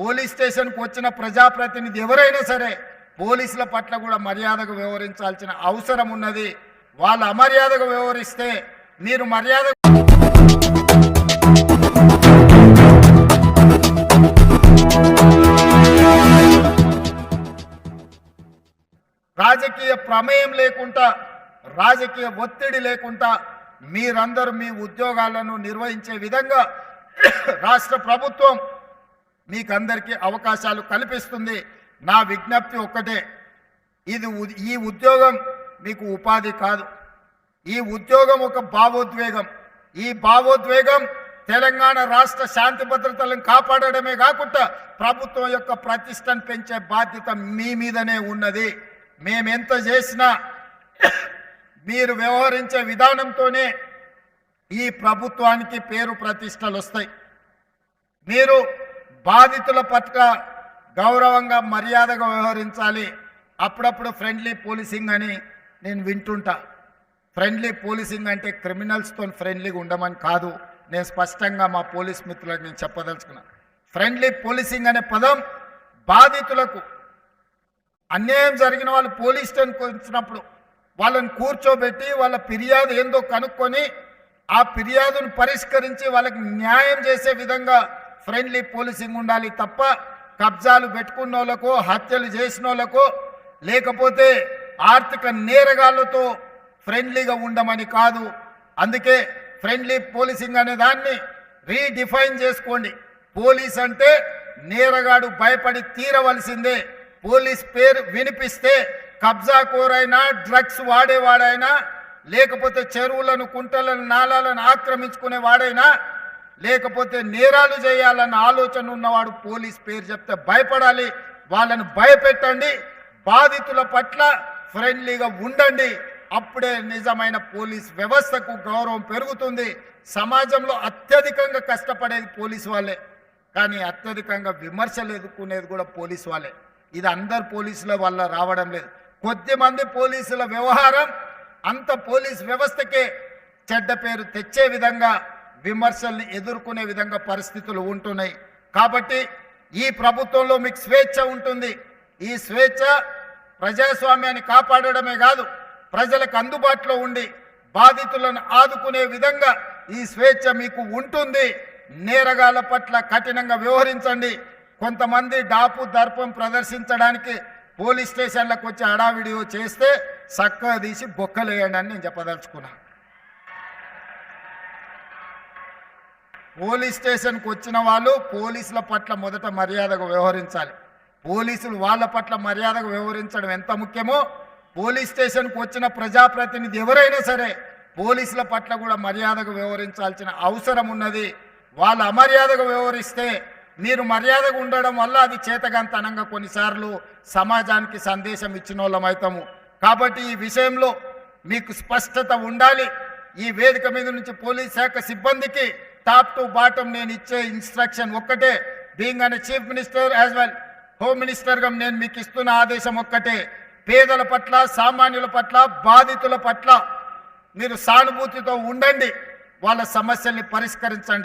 Police స్టేషన్కు వచ్చిన ప్రజాప్రతినిధి ఎవరైనా సరే పోలీసుల పట్ల కూడా మర్యాదగా వ్యవహరించాల్సిన అవసరం ఉన్నది. వాళ్ళు అమర్యాదగా వ్యవహరిస్తే మీరు మర్యాద రాజకీయ ప్రమేయం లేకుండా రాజకీయ ఒత్తిడి లేకుండా మీరందరూ మీ ఉద్యోగాలను నిర్వహించే విధంగా రాష్ట్ర ప్రభుత్వం మీకందరికీ అవకాశాలు కల్పిస్తుంది. నా విజ్ఞప్తి ఒక్కటే, ఈ ఉద్యోగం మీకు ఉపాధి కాదు. ఈ ఉద్యోగం ఒక భావోద్వేగం. ఈ భావోద్వేగం తెలంగాణ రాష్ట్ర శాంతి భద్రతలను కాపాడడమే కాకుండా ప్రభుత్వం యొక్క ప్రతిష్టను పెంచే బాధ్యత మీ మీదనే ఉన్నది. మేమెంత చేసినా మీరు వ్యవహరించే విధానంతోనే ఈ ప్రభుత్వానికి పేరు ప్రతిష్టలు వస్తాయి. మీరు బాధితుల పట్ల గౌరవంగా మర్యాదగా వ్యవహరించాలి. అప్పుడప్పుడు ఫ్రెండ్లీ పోలీసింగ్ అని నేను వింటుంటా. ఫ్రెండ్లీ పోలీసింగ్ అంటే క్రిమినల్స్తో ఫ్రెండ్లీగా ఉండమని కాదు. నేను స్పష్టంగా మా పోలీస్ మిత్రులకు నేను చెప్పదలుచుకున్నా. ఫ్రెండ్లీ పోలీసింగ్ అనే పదం బాధితులకు అన్యాయం జరిగిన వాళ్ళు పోలీస్ స్టేషన్కి వచ్చినప్పుడు వాళ్ళని కూర్చోబెట్టి వాళ్ళ ఫిర్యాదు ఏందో కనుక్కొని ఆ ఫిర్యాదును పరిష్కరించి వాళ్ళకి న్యాయం చేసే విధంగా ఫ్రెండ్లీ పోలీసింగ్ ఉండాలి తప్ప కబ్జాలు పెట్టుకున్న వాళ్ళకో హత్యలు చేసిన వాళ్ళకో లేకపోతే ఆర్థిక నేరగాళ్లతో ఫ్రెండ్లీగా ఉండమని కాదు. అందుకే ఫ్రెండ్లీ పోలీసింగ్ అనే దాన్ని రీడిఫైన్ చేసుకోండి. పోలీస్ అంటే నేరగాడు భయపడి తీరవలసిందే. పోలీస్ పేరు వినిపిస్తే కబ్జా కోరైనా డ్రగ్స్ వాడేవాడైనా లేకపోతే చెరువులను కుంటలను నాలాలను ఆక్రమించుకునే వాడైనా లేకపోతే నేరాలు చేయాలన్న ఆలోచన ఉన్నవాడు పోలీస్ పేరు చెప్తే భయపడాలి. వాళ్ళను భయపెట్టండి. బాధితుల పట్ల ఫ్రెండ్లీగా ఉండండి. అప్పుడే నిజమైన పోలీస్ వ్యవస్థకు గౌరవం పెరుగుతుంది. సమాజంలో అత్యధికంగా కష్టపడేది పోలీసు వాళ్ళే, కానీ అత్యధికంగా విమర్శలు ఎదుర్కొనేది కూడా పోలీసు వాళ్ళే. ఇది అందరు పోలీసుల వల్ల రావడం లేదు. కొద్దిమంది పోలీసుల వ్యవహారం అంత పోలీస్ వ్యవస్థకే చెడ్డ పేరు తెచ్చే విధంగా విమర్శల్ని ఎదుర్కొనే విధంగా పరిస్థితులు ఉంటున్నాయి. కాబట్టి ఈ ప్రభుత్వంలో మీకు స్వేచ్ఛ ఉంటుంది. ఈ స్వేచ్ఛ ప్రజాస్వామ్యాన్ని కాపాడడమే కాదు, ప్రజలకు అందుబాటులో ఉండి బాధితులను ఆదుకునే విధంగా ఈ స్వేచ్ఛ మీకు ఉంటుంది. నేరగాళ్ల పట్ల కఠినంగా వ్యవహరించండి. కొంతమంది డాపు దర్పం ప్రదర్శించడానికి పోలీస్ స్టేషన్లకు వచ్చి హడావిడియో చేస్తే చక్కగా తీసి బొక్కలేయండి అని నేను చెప్పదలుచుకున్నా. పోలీస్ స్టేషన్కి వచ్చిన వాళ్ళు పోలీసుల పట్ల మొదట మర్యాదగా వ్యవహరించాలి. పోలీసులు వాళ్ళ పట్ల మర్యాదగా వ్యవహరించడం ఎంత ముఖ్యమో పోలీస్ స్టేషన్కి వచ్చిన ప్రజాప్రతినిధి ఎవరైనా సరే పోలీసుల పట్ల కూడా మర్యాదగా వ్యవహరించాల్సిన అవసరం ఉన్నది. వాళ్ళు అమర్యాదగా వ్యవహరిస్తే మీరు మర్యాదగా ఉండడం వల్ల అది చేతగాంతనంగా కొన్నిసార్లు సమాజానికి సందేశం ఇచ్చిన వాళ్ళం అవుతాము. కాబట్టి ఈ విషయంలో మీకు స్పష్టత ఉండాలి. ఈ వేదిక మీద నుంచి పోలీస్ శాఖ సిబ్బందికి టాప్ టు బాటం నేను ఇచ్చే ఇన్స్ట్రక్షన్ ఒక్కటే. బీయింగ్ అనే chief minister as well home మినిస్టర్గా నేను మీకు ఇస్తున్న ఆదేశం ఒక్కటే, పేదల పట్ల సామాన్యుల పట్ల బాధితుల పట్ల మీరు సానుభూతితో ఉండండి. వాళ్ళ సమస్యల్ని పరిష్కరించండి.